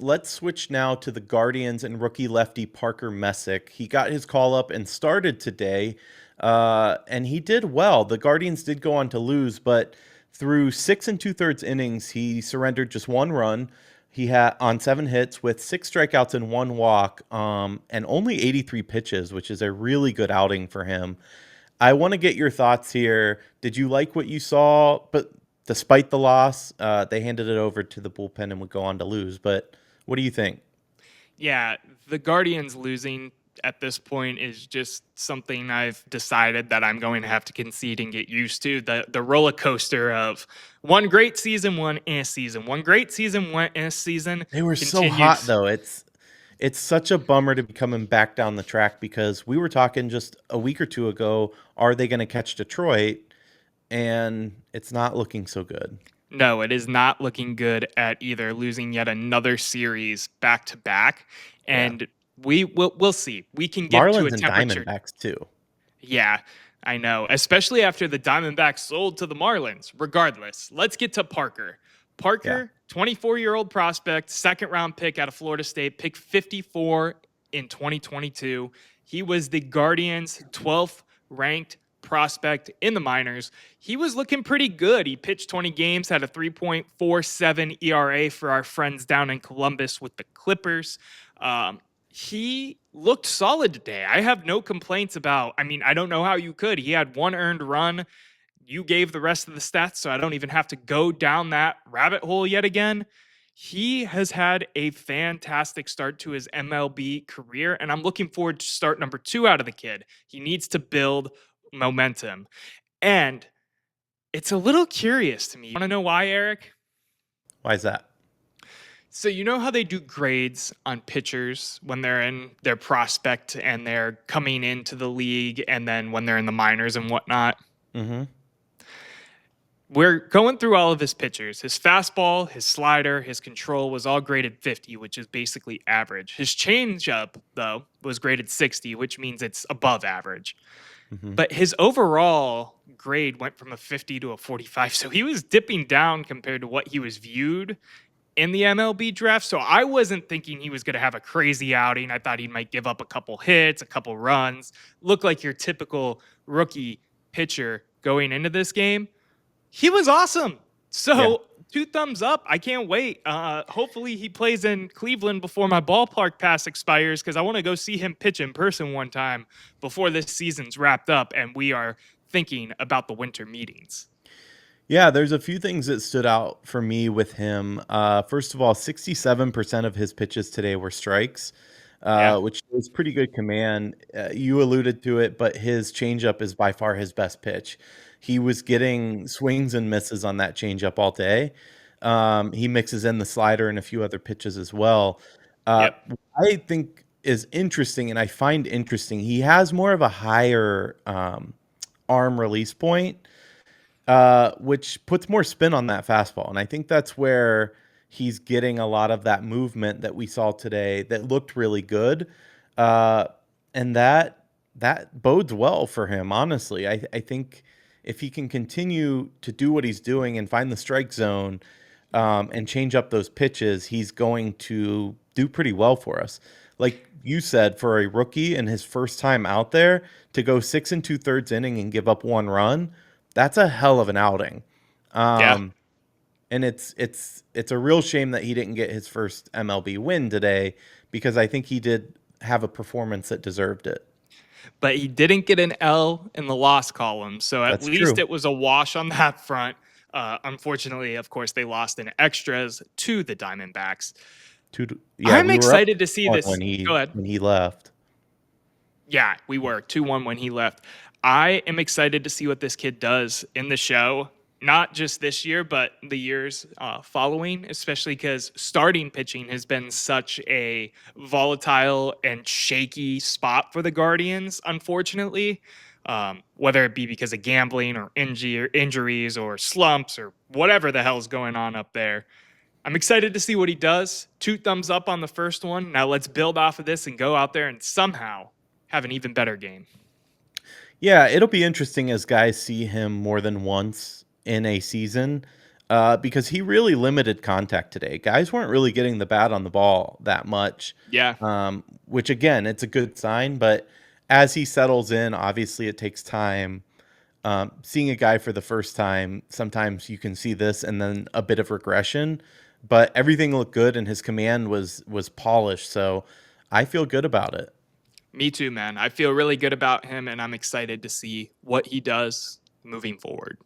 let's switch now to the Guardians and rookie lefty Parker Messick. He got his call up and started today, and he did well. The Guardians did go on to lose, but through 6 and 2/3 innings, he surrendered just 1 run. He had on 7 hits with 6 strikeouts and 1 walk, and only 83 pitches, which is a really good outing for him. I want to get your thoughts here. Did you like what you saw? But despite the loss, they handed it over to the bullpen and would go on to lose. But what do you think? Yeah, the Guardians losing at this point is just something I've decided that I'm going to have to concede and get used to. The roller coaster of one great season, one great season, one season They were so hot continues. though. It's such a bummer to be coming back down the track because we were talking just a week or two ago, are they going to catch Detroit? And it's not looking so good. No, it is not looking good at either losing yet another series back to back, Yeah. and we'll see. We can get to a Marlins and temperature. Diamondbacks too. Yeah, I know, especially after the Diamondbacks sold to the Marlins. Regardless, let's get to Parker. Yeah. Parker, 24-year-old prospect, second round pick out of Florida State, pick 54 in 2022. He was the Guardians' 12th ranked prospect in the minors. He was looking pretty good. He pitched 20 games, had a 3.47 ERA for our friends down in Columbus with the Clippers. He looked solid today. I have no complaints about. I mean, I don't know how you could. He had one earned run. You gave the rest of the stats, so I don't even have to go down that rabbit hole yet again. He has had a fantastic start to his MLB career, and I'm looking forward to start number 2 out of the kid. He needs to build momentum. And it's a little curious to me. You want to know why, Eric? Why is that? So you know how they do grades on pitchers when they're in their prospect and they're coming into the league, and then when they're in the minors and whatnot. Mm-hmm. We're going through all of his pitchers. His fastball, his slider, his control was all graded 50, which is basically average. His changeup, though, was graded 60, which means it's above average. Mm-hmm. But his overall grade went from a 50 to a 45. So he was dipping down compared to what he was viewed in the MLB draft. So I wasn't thinking he was going to have a crazy outing. I thought he might give up a couple hits, a couple runs, look like your typical rookie pitcher going into this game. He was awesome. Yeah. So 2 thumbs up. I can't wait. Hopefully he plays in Cleveland before my ballpark pass expires, because I want to go see him pitch in person one time before this season's wrapped up and we are thinking about the winter meetings. Yeah, there's a few things that stood out for me with him. First of all, 67% of his pitches today were strikes, Yeah. which is pretty good command. You alluded to it, but his changeup is by far his best pitch. He was getting swings and misses on that changeup all day. He mixes in the slider and a few other pitches as well. Yep. What I think is interesting, and I find interesting, he has more of a higher arm release point, which puts more spin on that fastball. And I think that's where he's getting a lot of that movement that we saw today that looked really good. Uh, and that bodes well for him, honestly. I think if he can continue to do what he's doing and find the strike zone, and change up those pitches, he's going to do pretty well for us. Like you said, for a rookie in his first time out there to go 6 and 2/3 inning and give up 1 run, that's a hell of an outing. Yeah. Um, and it's a real shame that he didn't get his first MLB win today because I think he did have a performance that deserved it. But he didn't get an L in the loss column. So at That's least true. it was a wash on that front. Unfortunately, of course, they lost in extras to the Diamondbacks. Yeah, I'm we were up excited to see 1 this. Go ahead. when he left. Yeah, we were 2-1 when he left. I am excited to see what this kid does in the show, not just this year, but the years following, especially because starting pitching has been such a volatile and shaky spot for the Guardians, unfortunately. Whether it be because of gambling or injuries or slumps or whatever the hell's going on up there. I'm excited to see what he does. 2 thumbs up on the first one. Now let's build off of this and go out there and somehow have an even better game. Yeah, it'll be interesting as guys see him more than once in a season. because he really limited contact today. Guys weren't really getting the bat on the ball that much, Yeah. which again, it's a good sign. But as he settles in, obviously it takes time. Seeing a guy for the first time, sometimes you can see this and then a bit of regression. But everything looked good, and his command was polished. So I feel good about it. Me too, man. I feel really good about him, and I'm excited to see what he does moving forward.